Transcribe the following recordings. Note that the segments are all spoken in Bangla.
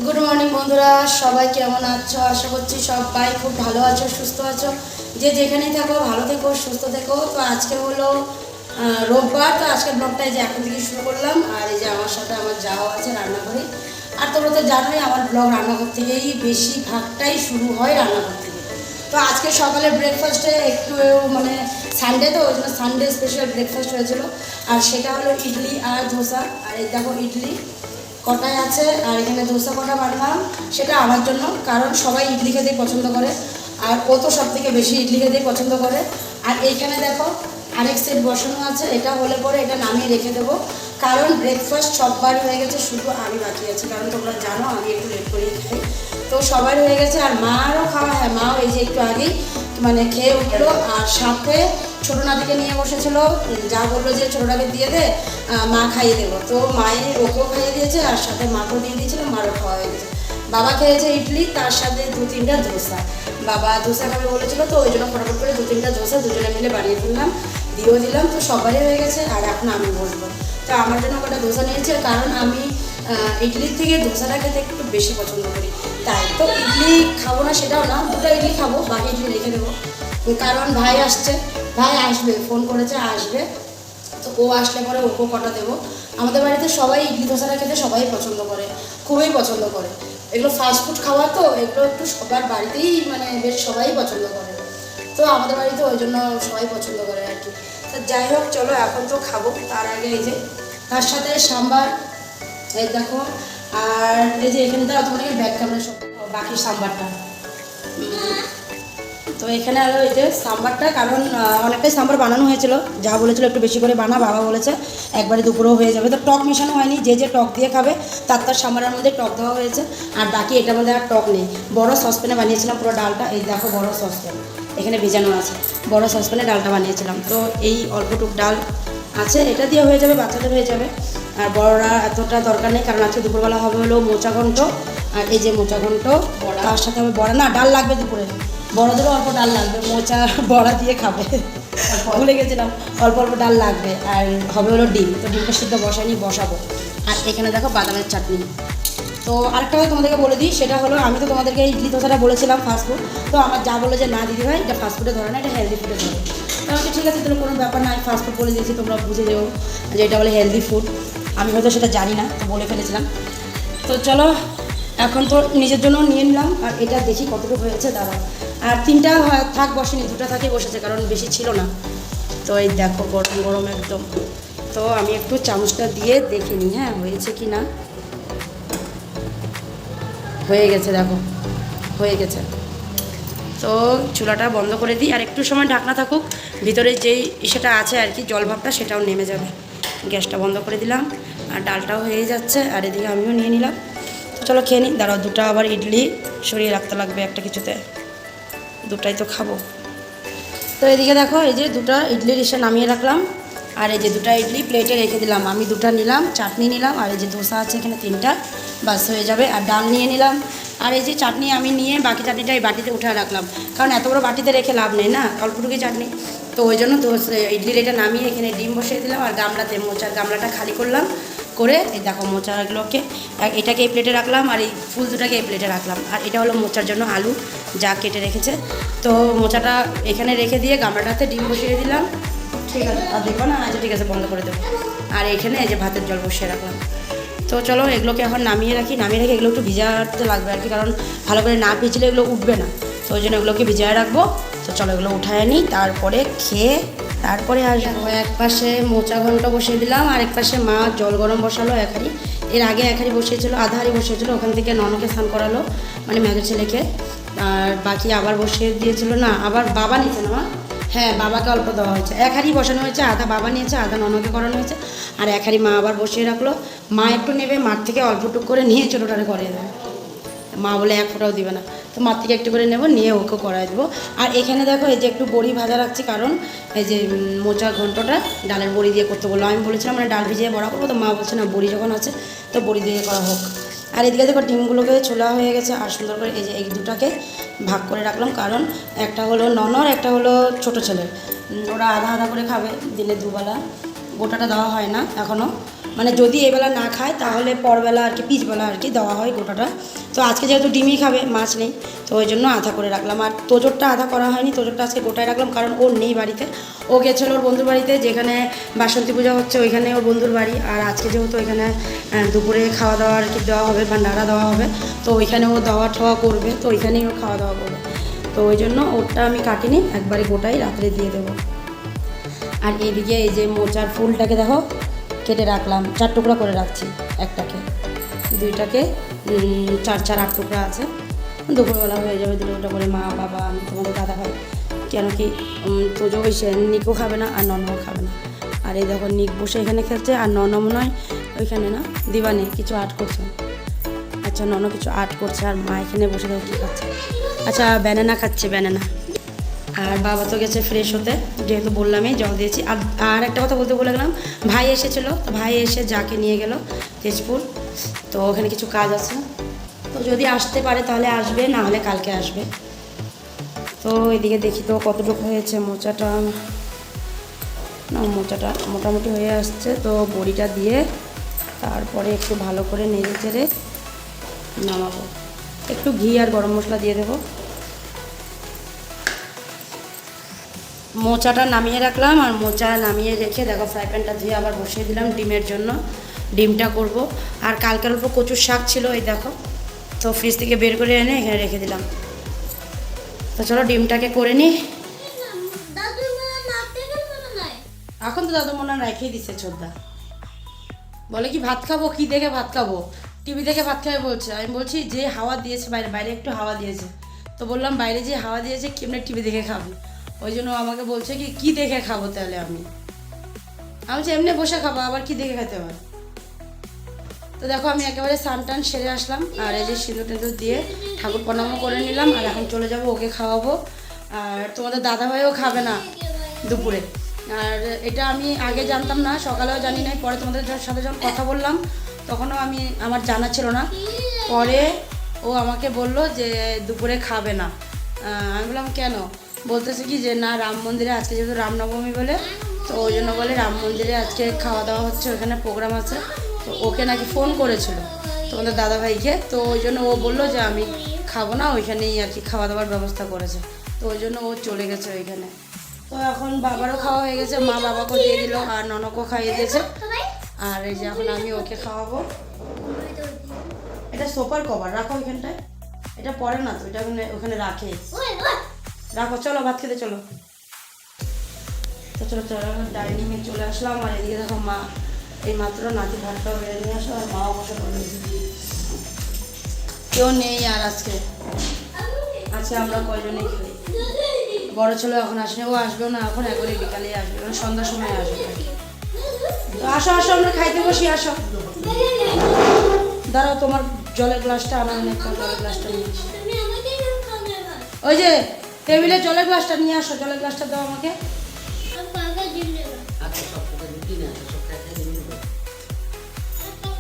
গুড মর্নিং বন্ধুরা, সবাই কেমন আছো? আশা করছি সবাই খুব ভালো আছো, সুস্থ আছো। যে যেখানেই থাকো ভালো থেকো, সুস্থ থেকো। তো আজকে হলো রোববার। তো আজকের ব্লগটা এই যে এখন থেকে শুরু করলাম। আর এই যে আমার সাথে আমার যাও আছে রান্নাঘরে। আর তোমরা তো জানোই আমার ব্লগ রান্নাঘর থেকেই বেশিরভাগটাই শুরু হয়, রান্নাঘর থেকে। তো আজকে সকালে ব্রেকফাস্টে একটু মানে সানডে, তো ওই জন্য সানডে স্পেশাল ব্রেকফাস্ট হয়েছিল। আর সেটা হলো ইডলি আর ধোসা। আর এই দেখো ইডলি কটায় আছে, আর এখানে ধোসা কটা বানালাম সেটা আমার জন্য, কারণ সবাই ইডলি খেতেই পছন্দ করে। আর ও তো সব থেকে বেশি ইডলি খেতেই পছন্দ করে। আর এইখানে দেখো আরেক সেট বসানো আছে, এটা হলে পরে এটা নামিয়ে রেখে দেবো, কারণ ব্রেকফাস্ট সববার হয়ে গেছে, শুধু আমি বাকি আছি। কারণ তোমরা জানো আমি একটু লেট করেই খাই, তো সবার হয়ে গেছে। আর মারও খাওয়া, হ্যাঁ মাও এই যে একটু আগেই মানে খেয়ে উঠলো। আর সাথে ছোটো নাতিকে নিয়ে বসেছিল, যা বললো যে ছোটোটাকে দিয়ে দে, মা খাইয়ে দেবো। তো মায়ের ওকেও খাইয়ে দিয়েছে, আর সাথে মাকেও দিয়ে দিয়েছিল, মারও খাওয়া হয়ে গেছে। বাবা খেয়েছে ইডলি, তার সাথে 2-3টা ধোসা। বাবা ধোসা খাবে বলেছিল, তো ওই জন্য ফটাফট করে 2-3টা ধোসা দুজনে মিলে বানিয়ে ফেললাম, দিয়েও দিলাম। তো সবারই হয়ে গেছে, আর এখন আমি বসবো। তো আমার জন্য কটা ধোসা নিয়েছে, কারণ আমি ইডলির থেকে ধোসাটা খেতে একটু বেশি পছন্দ করি। তাই তো ইডলি খাবো না সেটাও না, দুটো ইডলি খাবো, বাকি ইডলি রেখে দেবো। কারণ ভাই আসছে, ভাই আসবে, ফোন করেছে আসবে। তো ও আসলে পরে ওকেও কটা দেবো। আমাদের বাড়িতে সবাই ইডলি ধোসাটা খেতে সবাই পছন্দ করে, খুবই পছন্দ করে। এগুলো ফাস্টফুড খাওয়া, তো এগুলো একটু সবার বাড়িতেই মানে বেশ সবাই পছন্দ করে। তো আমাদের বাড়িতে ওই জন্য সবাই পছন্দ করে আর কি। তো যাই হোক, চলো এখন তো খাবো, তার আগে এই যে তার সাথে সাম্বার, এই দেখো। আর এই যে এখানে তো তোমাদেরকে ব্যাক ক্যামেরা সব বাকি সাম্বারটা। তো এখানে আরও এই যে সাম্বারটা, কারণ অনেকটাই সাম্বার বানানো হয়েছিল, যা বলেছিল একটু বেশি করে বানা, বাবা বলেছে একবারে দুপুরেও হয়ে যাবে। তো টক মেশানো হয়নি, যে যে টক দিয়ে খাবে তার সাম্বারের মধ্যে টক দেওয়া হয়েছে। আর বাকি এটার মধ্যে আর টক নেই। বড় সসপ্যানে বানিয়েছিলাম পুরো ডালটা, এই দেখো বড় সসপ্যান এখানে ভেজানো আছে, বড় সসপ্যানে ডালটা বানিয়েছিলাম। তো এই অল্পটুক ডাল আছে, এটা দিয়ে হয়ে যাবে, বাচ্চাদের হয়ে যাবে। আর বড়রা এতটা দরকার নেই, কারণ আজকে দুপুরবেলা হবে হলো মোচা ঘন্ট। আর এই যে মোচা ঘন্ট, তার সাথে হবে বড়া, না ডাল লাগবে দুপুরে, বড়দেরও অল্প ডাল লাগবে, মোচা বড়া দিয়ে খাবে, ভুলে গেছিলাম, অল্প অল্প ডাল লাগবে। আর হবে হলো ডিম, তো ডিমটা সিদ্ধ বসাইনি, বসাবো। আর এখানে দেখো বাদামের চাটনি। তো আরেকটা তোমাদেরকে বলে দিই, সেটা হলো আমি তো তোমাদেরকে ইডলি ধোসাটা বলেছিলাম ফাস্টফুড, তো আমার যা বলে যে না দিদি ভাই এটা ফাস্টফুডে ধরে না, এটা হেলদি ফুডে ধরে। তো আমাকে ঠিক আছে, তাহলে কোনো ব্যাপার না, আমি ফাস্টফুড বলে দিয়েছি, তোমরা বুঝে যাও যে এটা বলে হেলদি ফুড। আমি হয়তো সেটা জানি না, তো বলে ফেলেছিলাম। তো চলো এখন তো নিজের জন্য নিয়ে নিলাম, আর এটা দেখি কতটুকু হয়েছে দাঁড়াও। আর 3টা থাক বসেনি, 2টা থাকে বসেছে, কারণ বেশি ছিল না। তো এই দেখো গরম গরম একদম। তো আমি একটু চামচটা দিয়ে দেখে নিই, হ্যাঁ হয়েছে কি না। হয়ে গেছে, দেখো হয়ে গেছে। তো চুলাটা বন্ধ করে দিই, আর একটু সময় ঢাকনা থাকুক, ভিতরে যেই সেটা আছে আর কি জল ভাবটা, সেটাও নেমে যাবে। গ্যাসটা বন্ধ করে দিলাম, আর ডালটাও হয়ে যাচ্ছে, আর এদিকে আমিও নিয়ে নিলাম। তো চলো খেয়ে নিই, দাঁড়াও দুটো আবার ইডলি সরিয়ে রাখতে লাগবে একটা কিছুতে, দুটাই তো খাবো। তো এদিকে দেখো এই যে 2টা ইডলির এসে নামিয়ে রাখলাম, আর এই যে 2টা ইডলি প্লেটে রেখে দিলাম। আমি 2টা নিলাম, চাটনি নিলাম, আর এই যে ধোসা আছে এখানে 3টা, বাস হয়ে যাবে। আর ডাল নিয়ে নিলাম, আর এই যে চাটনি আমি নিয়ে বাকি চাটনিটা এই বাটিতে উঠে রাখলাম, কারণ এত বড় বাটিতে রেখে লাভ নেই না, অল্পটুকুই চাটনি। তো ওই জন্য ইডলির এটা নামিয়ে এখানে ডিম বসিয়ে দিলাম, আর গামলাতে মোচার গামলাটা খালি করলাম করে, এই দেখো মোচাগুলোকে এটাকে এই প্লেটে রাখলাম, আর এই ফুল দুটাকে এই প্লেটে রাখলাম। আর এটা হলো মোচার জন্য আলু যা কেটে রেখেছে। তো মোচাটা এখানে রেখে দিয়ে গামলাটাতে ডিম বসিয়ে দিলাম, ঠিক আছে। আর দেখো না, আচ্ছা ঠিক আছে বন্ধ করে দেবো। আর এখানে এই যে ভাতের জল বসিয়ে রাখলাম। তো চলো এগুলোকে এখন নামিয়ে রাখি, নামিয়ে রেখে এগুলো একটু ভিজাতে লাগবে আর কি, কারণ ভালো করে না ভিজলে এগুলো উঠবে না, তো ওই জন্য এগুলোকে ভিজায় রাখবো। তো চলো এগুলো উঠায় নিই, তারপরে খেয়ে তারপরে আসবো। এক পাশে মোচা ঘন্ট বসিয়ে দিলাম, আর এক পাশে মা জল গরম বসালো এক হাঁড়ি। এর আগে এক হাঁড়ি বসিয়েছিলো, আধা হাঁড়ি বসিয়েছিলো, ওখান থেকে ননকে স্নান করালো, মানে মেজর ছেলেকে। আর বাকি আবার বসিয়ে দিয়েছিল, না আবার বাবা নিয়েছে না, হ্যাঁ বাবাকে অল্প দেওয়া হয়েছে। এক হাঁড়ি বসানো হয়েছে, আধা বাবা নিয়েছে, আধা ননকে করানো হয়েছে, আর এক হাঁড়ি মা আবার বসিয়ে রাখলো। মা একটু নেবে, মার থেকে অল্পটুক করে নিয়ে ছোটোটারে করিয়ে দেবে, মা বলে এক ফোঁটাও দিবে না, তো মার থেকে একটু করে নেবো, নিয়ে ওকে করাই দেবো। আর এখানে দেখো এই যে একটু বড়ি ভাজা রাখছি, কারণ এই যে মোচা ঘন্টটা ডালের বড়ি দিয়ে করতে বললো। আমি বলেছিলাম মানে ডাল ভিজিয়ে বড়া করবো, তো মা বলছে না বড়ি যখন আছে তো বড়ি দিয়ে করা হোক। আর এদিকে দেখো ডিমগুলোকে ছোলা হয়ে গেছে, আর সুন্দর করে এই যে এই দুটাকে ভাগ করে রাখলাম, কারণ একটা হলো ননর, একটা হলো ছোটো ছেলের। ওরা আধা আধা করে খাবে দিনে দুবেলা, গোটাটা দেওয়া হয় না এখনও। মানে যদি এবেলা না খায় তাহলে পরবেলা আর কি পিছবেলা আর কি দেওয়া হয় গোটাটা। তো আজকে যেহেতু ডিমই খাবে, মাছ নেই, তো ওই জন্য আধা করে রাখলাম। আর তোজোরটা আধা করা হয়নি, তোজোরটা আজকে গোটায় রাখলাম, কারণ ও নেই বাড়িতে। ও গেছিলো ওর বন্ধুর বাড়িতে, যেখানে বাসন্তী পূজা হচ্ছে ওইখানে ওর বন্ধুর বাড়ি। আর আজকে যেহেতু ওইখানে দুপুরে খাওয়া দাওয়া আর কি দেওয়া হবে, ভান্ডারা দেওয়া হবে, তো ওইখানে ও দাওয়া ঠাওয়া করবে, তো ওইখানেই ও খাওয়া দাওয়া করবে। তো ওই জন্য ওরটা আমি কাটিনি, একবারে গোটাই রাত্রে দিয়ে দেবো। আর এইদিকে এই যে মোচার ফুলটাকে দেখো কেটে রাখলাম, 4 টুকরা করে রাখছি, একটাকে, দুইটাকে 4 8 টুকরা আছে। দুপুরবেলা হয়ে যাবে 2টা করে, মা বাবা আমি তোমাদের দাদা ভাই, কেন কি তোজো হয়েছে, নিকও খাবে না আর ননও খাবে না। আর এই দেখো নিক বসে এখানে খেলছে, আর নন মনে হয় ওইখানে না দিবানে কিছু আর্ট করছে। আচ্ছা নন কিছু আর্ট করছে, আর মা এখানে বসে দেখো কী খাচ্ছে। আচ্ছা ব্যানানা খাচ্ছে, ব্যানানা। আর বাবা তো গেছে ফ্রেশ হতে, যেহেতু বললামই জল দিয়েছি। আর একটা কথা বলতে ভুলে গেলাম, ভাই এসেছিলো, তো ভাই এসে যাকে নিয়ে গেল তেজপুর, তো ওখানে কিছু কাজ আছে, তো যদি আসতে পারে তাহলে আসবে, না হলে কালকে আসবে। তো এদিকে দেখি তো কতটুকু হয়েছে মোচাটা। না মোচাটা মোটামুটি হয়ে আসছে, তো বড়িটা দিয়ে তারপরে একটু ভালো করে নেড়ে চেড়ে নামাবো। একটু ঘি আর গরম মশলা দিয়ে দেবো। মোচাটা নামিয়ে রাখলাম, আর মোচা নামিয়ে রেখে দেখো ফ্রাই প্যানটা ধুয়ে আবার বসিয়ে দিলাম ডিমের জন্য, ডিমটা করব। আর কালকের অল্প কচুর শাক ছিল এই দেখো, তো ফ্রিজ থেকে বের করে এনে এখানে রেখে দিলাম। তো চলো ডিমটাকে করে নিই। এখন তো দাদু মনে রেখেই দিচ্ছে ছোটদা, বলে কি ভাত খাবো, কি দেখে ভাত খাবো, টিভি দেখে ভাত খাবে বলছে। আমি বলছি যে হাওয়া দিয়েছে বাইরে, বাইরে একটু হাওয়া দিয়েছে, তো বললাম বাইরে যে হাওয়া দিয়েছে কেমনে টিভি দেখে খাবি, ওই জন্য আমাকে বলছে কি দেখে খাবো তাহলে। আমি বলছি এমনি বসে খাবো, আবার কি দেখে খেতে হয়। তো দেখো আমি একেবারে স্নান টান সেরে আসলাম, আর এই যে সিঁদুর টিঁদুর দিয়ে ঠাকুর প্রণামও করে নিলাম, আর এখন চলে যাব ওকে খাওয়াবো। আর তোমাদের দাদাভাইও খাবে না দুপুরে। আর এটা আমি আগে জানতাম না, সকালেও জানি নাই, পরে তোমাদের সাথে যখন কথা বললাম তখনও আমার জানা ছিল না। পরে ও আমাকে বলল যে দুপুরে খাবে না। আমি বললাম কেন, বলতেছে কি যে না রাম মন্দিরে আজকে যেহেতু রামনবমী বলে, তো ওই জন্য বলে রাম মন্দিরে আজকে খাওয়া দাওয়া হচ্ছে, ওখানে প্রোগ্রাম আছে, তো ওকে নাকি ফোন করেছিল তোমাদের দাদাভাইকে, তো ওই জন্য ও বললো যে আমি খাবো না, ওইখানেই আর কি খাওয়া দাওয়ার ব্যবস্থা করেছে, তো ওই জন্য ও চলে গেছে ওইখানে। তো এখন বাবারও খাওয়া হয়ে গেছে, মা বাবাকেও দিয়ে দিল, আর ননকেও খাইয়ে দিয়েছে। আর এই যে এখন আমি ওকে খাওয়াবো। এটা সোফার কভার, রাখো ওইখানটায়, এটা পরে না তো, এটা ওখানে রাখে, রাখো। চলো ভাত খেতে চলো। তো চলো চলো ডাইনিংয়ে চলে আসলাম, আর এদিকে দেখো মা এই মাত্র নাতি ভাতটাও বেড়ে নিয়ে আসো, আর মাও বসে পড়েছে, কেউ নেই। আর আজকে আমরা কয়জনেই খাই, বড় ছেলে এখন আসেনি, ও আসবেও না এখন, একবারে বিকালেই আসবে, মানে সন্ধ্যার সময় আসবে। তো আসো আমরা খাইতে বসি, আসো। দাঁড়াও তোমার জলের গ্লাসটা আনা, জলের গ্লাসটা নিয়ে আসো, ওই যে টেবিলে জলের গ্লাসটা নিয়ে আসো, জলের গ্লাসটা দাও আমাকে।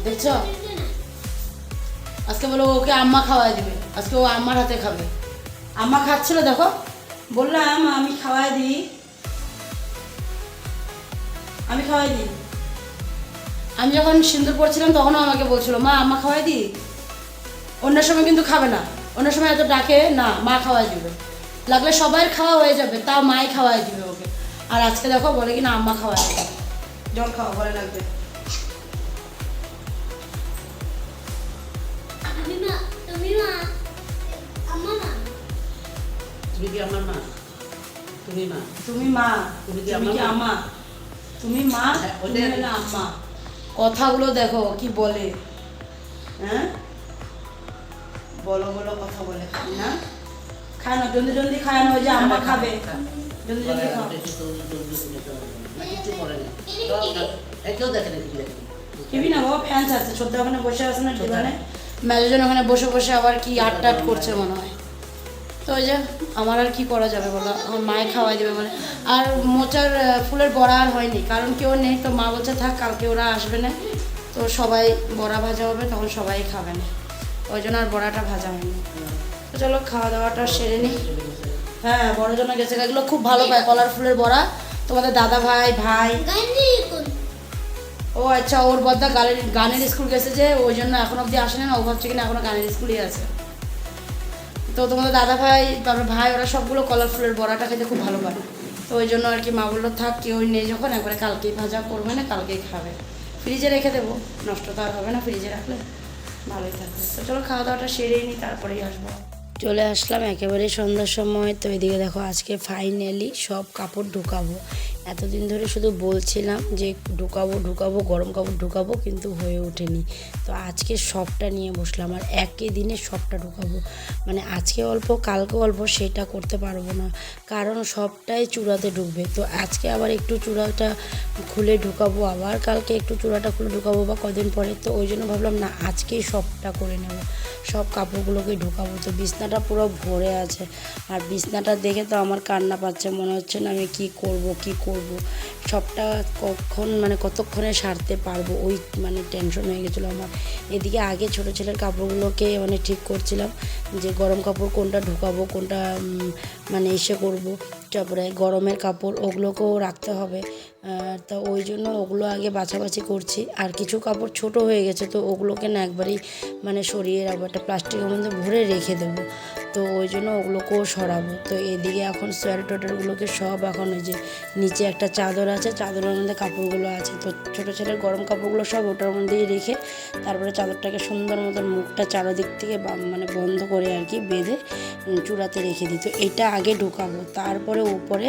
দেখছো আজকে বলো ওকে আম্মা খাওয়াই দিবে, আজকে ও আম্মার হাতে খাবে। আম্মা খাচ্ছিল দেখো, বললাম আমি খাওয়াই দিই, আমি যখন সিঁদুর পড়ছিলাম তখনও আমাকে বলছিল মা আম্মা খাওয়াই দিই। অন্য সময় কিন্তু খাবে না, অন্য সময় এত ডাকে না, মা খাওয়াই দিবে, লাগলে সবাই খাওয়া হয়ে যাবে, তাও মাই খাওয়াই দিবে ওকে। আর আজকে দেখো বলে কি না আম্মা খাওয়াই দিবে, জল খাওয়া ভালো লাগবে। কথাগুলো দেখো কি বলে, হ্যাঁ বলো কথা বলে, না খায় না, জলদি খায় না, ওই যে আম্মা খাবে, জলদি খাও। টিভি না বাবা, ফ্যান আছে, ছোট্ট ওখানে বসে আছে না ডিবানে, ম্যালেজন ওখানে বসে আবার কি আট করছে মনে হয়। তো ওই যে আমার আর কি করা যাবে বলো, আমার মায়ে খাওয়াই দেবে বলে। আর মোচার ফুলের বড়া আর হয়নি, কারণ কেউ নেই, তো মা বলছে থাক কালকে ওরা আসবে না, তো সবাই বড়া ভাজা হবে, তখন সবাই খাবে না, ওই জন্য আর বড়াটা ভাজা হয়নি। তো চলো খাওয়া দাওয়াটা সেরে নিই। হ্যাঁ বড় জন্য গেছে, এগুলো খুব ভালো পায় কলার ফুলের বড়া, তোমাদের দাদা ভাই ও আচ্ছা, ওর বদ্দা গানের স্কুল গেছে যে, ওই জন্য এখন অবধি আসেনি না, ও ভাবছে কিনা এখনও গানের স্কুলই আছে। তো তোমাদের দাদা ভাই, তারপরে ভাই, ওরা সবগুলো কালারফুলের বড়াটা খেতে খুব ভালো পারে। তো ওই জন্য আর কি মা বললো থাক, কেউই নেই যখন, একবারে কালকেই ভাজা করবে না, কালকেই খাবে। ফ্রিজে রেখে দেবো, নষ্ট তো আর হবে না, ফ্রিজে রাখলে ভালোই থাকবে। তো চলো খাওয়া দাওয়াটা সেরেই নিই, তারপরেই আসবো। চলে আসলাম একেবারে সন্ধ্যার সময়। তো এদিকে দেখো আজকে ফাইনালি সব কাপড় ঢুকাবো। এতদিন ধরে শুধু বলছিলাম যে ঢুকাবো গরম কাপড় ঢুকাবো, কিন্তু হয়ে ওঠেনি। তো আজকে সবটা নিয়ে বসলাম, আর একই দিনে সবটা ঢুকাবো। মানে আজকে অল্প কালকে অল্প, সেটা করতে পারবো না, কারণ সবটাই চূড়াতে ঢুকবে। তো আজকে আবার একটু চূড়াটা খুলে ঢুকাবো, আবার কালকে একটু চূড়াটা খুলে ঢুকাবো, বা কদিন পরে। তো ওই জন্য ভাবলাম না, আজকেই সবটা করে নেব, সব কাপড়গুলোকে ঢুকাবো। তো বিছনাটা পুরো ভরে আছে, আর বিছনাটা দেখে তো আমার কান্না পাচ্ছে, মনে হচ্ছে না আমি কি করব সবটা কতক্ষণে সারতে পারবো, ওই টেনশন হয়ে গেছিলো আমার। এদিকে আগে ছোট ছেলের কাপড়গুলোকে ঠিক করছিলাম যে গরম কাপড় কোনটা ঢুকাবো, কোনটা এসে করব। তারপরে গরমের কাপড় ওগুলোকেও রাখতে হবে, তো ওই জন্য ওগুলো আগে বাছাবাছি করছি। আর কিছু কাপড় ছোট হয়ে গেছে, তো ওগুলোকে না একবারেই সরিয়ে রাখবো, একটা প্লাস্টিকের মধ্যে ভরে রেখে দেবো। তো ওই জন্য ওগুলোকেও সরাবো। তো এদিকে এখন সোয়েটারগুলোকে সব, এখন ওই যে নিচে একটা চাদর আছে, চাদরের মধ্যে কাপড়গুলো আছে, তো ছোটো ছেলের গরম কাপড়গুলো সব ওটার মধ্যেই রেখে তারপরে চাদরটাকে সুন্দর মতন মুখটা চারোদিক থেকে বন্ধ করে আর কি বেঁধে চূড়াতে রেখে দিই। তো এটা আগে ঢুকাবো, তারপরে উপরে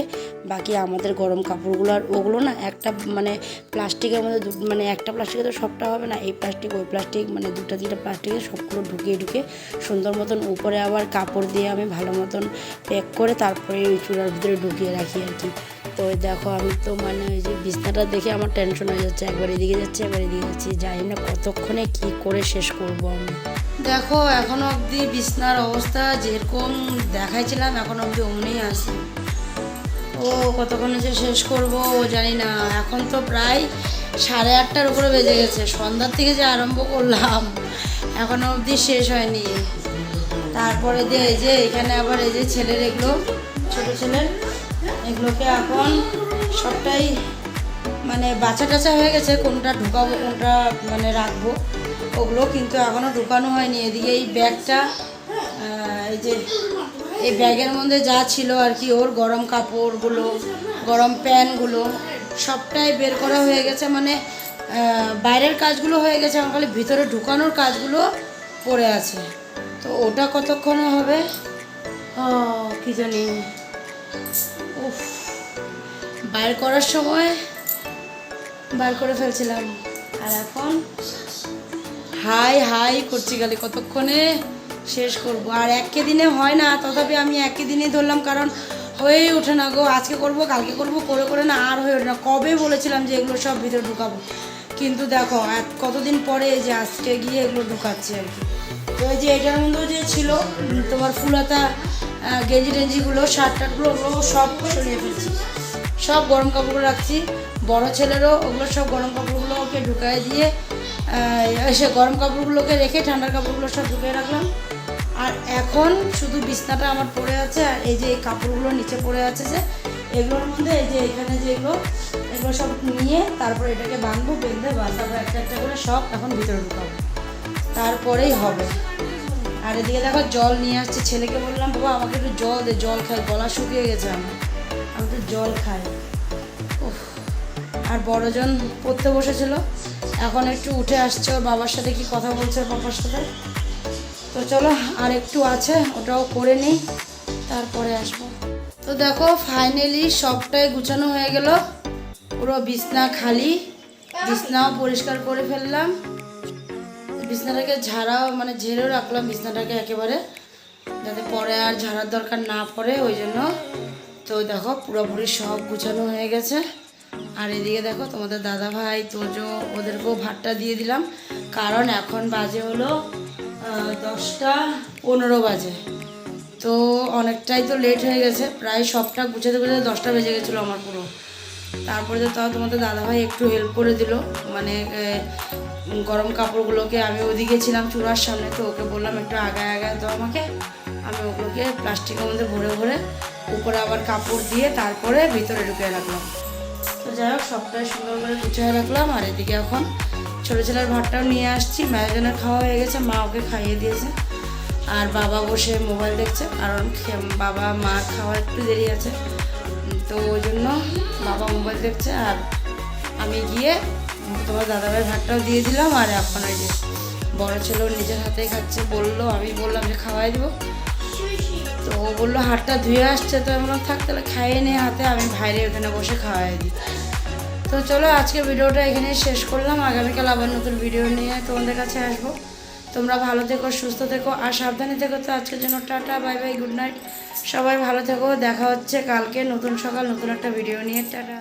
বাকি আমাদের গরম কাপড়গুলো। আর ওগুলো না একটা প্লাস্টিকের মধ্যে একটা প্লাস্টিকে তো সবটা হবে না, এই প্লাস্টিক ওই প্লাস্টিক দুটো তিনটা প্লাস্টিকে সবগুলো ঢুকিয়ে সুন্দর মতন উপরে আবার কাপড় দিয়ে আমি ভালো মতন প্যাক করে তারপরে ওই চূড়ার ভিতরে ঢুকিয়ে রাখি আর কি। তো দেখো আমি তো ওই যে বিছনাটা দেখে আমার টেনশন হয়ে যাচ্ছে, একবার এদিকে যাচ্ছে একবার এদিকে যাচ্ছি, জানি না কতক্ষণে কি করে শেষ করব আমি। দেখো এখনো অবধি বিছনার অবস্থা যেরকম দেখাইছিলাম এখনো অবধি অমনি আছে। ও কতক্ষণে যে শেষ করব জানি না। এখন তো প্রায় 8:30টার উপরে বেজে গেছে, সন্ধ্যার থেকে যে আরম্ভ করলাম এখনো অবধি শেষ হয়নি। তারপরে এই যে এখানে আবার এই যে ছেলের এগুলো, ছোটো ছেলের এগুলোকে এখন সবটাই বাছা টাছা হয়ে গেছে, কোনটা ঢুকাবো কোনটা রাখবো ওগুলো, কিন্তু এখনও ঢুকানো হয়নি। এদিকে এই ব্যাগটা, এই যে এই ব্যাগের মধ্যে যা ছিল আর কি, ওর গরম কাপড়গুলো, গরম প্যান্টগুলো সবটাই বের করা হয়ে গেছে, বাইরের কাজগুলো হয়ে গেছে, আমার খালি ভিতরে ঢুকানোর কাজগুলো পড়ে আছে। তো ওটা কতক্ষণে হবে কি জানি। উফ, বাইর করার সময় বার করে ফেলছিলাম, আর এখন হাই করছি খালি কতক্ষণে শেষ করব। আর একই দিনে হয় না, তথাপি আমি একই দিনেই ধরলাম, কারণ হয়েই ওঠে না গো। আজকে করব কালকে করব করে না আর হয়ে ওঠে না। কবে বলেছিলাম যে এগুলো সব ভিতরে ঢুকাবো, কিন্তু দেখো কতদিন পরে এই যে আজকে গিয়ে এগুলো ঢুকাচ্ছি আর কি। তো এই যে এটার মধ্যেও যে ছিল তোমার ফুলাতা গেঞ্জি টেঞ্জিগুলো, শার্ট টার্টগুলো, ওগুলো সব সরিয়ে ফেলছি, সব গরম কাপড়গুলো রাখছি। বড় ছেলেরও ওগুলো সব গরম কাপড়গুলো ওকে ঢুকায় দিয়ে সে গরম কাপড়গুলোকে রেখে ঠান্ডার কাপড়গুলো সব ঢুকিয়ে রাখলাম। আর এখন শুধু বিছনাটা আমার পড়ে আছে, আর এই যে এই কাপড়গুলো নিচে পড়ে আছে যে এগুলোর মধ্যে এই যে এখানে যেগুলো, এগুলো সব নিয়ে তারপর এটাকে বাঁধবো, বেঁধে তারপর একটা একটা করে সব এখন ভিতরে ঢুকাবো, তারপরেই হবে। আর এদিকে দেখো জল নিয়ে আসছে, ছেলেকে বললাম বাবা আমাকে একটু জল দে, জল খাই, গলা শুকিয়ে গেছে আমার, আমি তো জল খাই। আর বড়জন পড়তে বসেছিল, এখন একটু উঠে আসছে, ওর বাবার সাথে কি কথা বলছে ওর পাপার সাথে। তো চলো আর একটু আছে, ওটাও করে নিই, তারপরে আসবো। তো দেখো ফাইনালি সবটাই গুছানো হয়ে গেল, পুরো বিছনা খালি, বিছনাও পরিষ্কার করে ফেললাম, বিছনাটাকে ঝেড়েও রাখলাম বিছনাটাকে একেবারে, যাতে পরে আর ঝাড়ার দরকার না পড়ে, ওই জন্য। তো দেখো পুরোপুরি সব গুছানো হয়ে গেছে। আর এদিকে দেখো তোমাদের দাদা ভাই তোজো, ওদেরকেও ভাতটা দিয়ে দিলাম, কারণ এখন বাজে হলো 10:15 বাজে। তো অনেকটাই তো লেট হয়ে গেছে, প্রায় সবটা গুছাতে 10টা বেজে গেছিলো আমার পুরো। তারপরে তো তাও তোমাদের দাদাভাই একটু হেল্প করে দিল, গরম কাপড়গুলোকে, আমি ওদিকে ছিলাম চূড়ার সামনে, তো ওকে বললাম একটু আগায় তো আমাকে, আমি ওগুলোকে প্লাস্টিকের মধ্যে ভরে উপরে আবার কাপড় দিয়ে তারপরে ভিতরে ঢুকিয়ে রাখলাম। তো যাই হোক সবটাই সুন্দর করে গুছিয়ে রাখলাম। আর এদিকে এখন ছোটো ছেলের ভাতটাও নিয়ে আসছি। ম্যাজনের খাওয়া হয়ে গেছে, মা ওকে খাইয়ে দিয়েছে। আর বাবা বসে মোবাইল দেখছে, কারণ বাবা মার খাওয়া একটু দেরি আছে, তো ওই জন্য বাবা মোবাইল দেখছে। আর আমি গিয়ে তোমার দাদাভাইয়ের ভাতটাও দিয়ে দিলাম। আর এখন ওই যে বড়ো ছেলেও নিজের হাতেই খাচ্ছে, বললো, আমি বললাম যে খাওয়াই দেবো, তো ও বললো হাতটা ধুয়ে আসছে, তো আমরা থাক তাহলে খাইয়ে নিয়ে হাতে, আমি বাইরে ওখানে বসে খাওয়াই দিই। তো চলো আজকে ভিডিওটা এখানেই শেষ করলাম। আগামীকাল আবার নতুন ভিডিও নিয়ে তোমাদের কাছে আসবো। তোমরা ভালো থেকো, সুস্থ থেকো আর সাবধানে থেকো। তো আজকের জন্য tata, bye bye, good night. সবাই ভালো থেকো, দেখা হচ্ছে কালকে নতুন সকাল নতুন একটা ভিডিও নিয়ে। টাটা।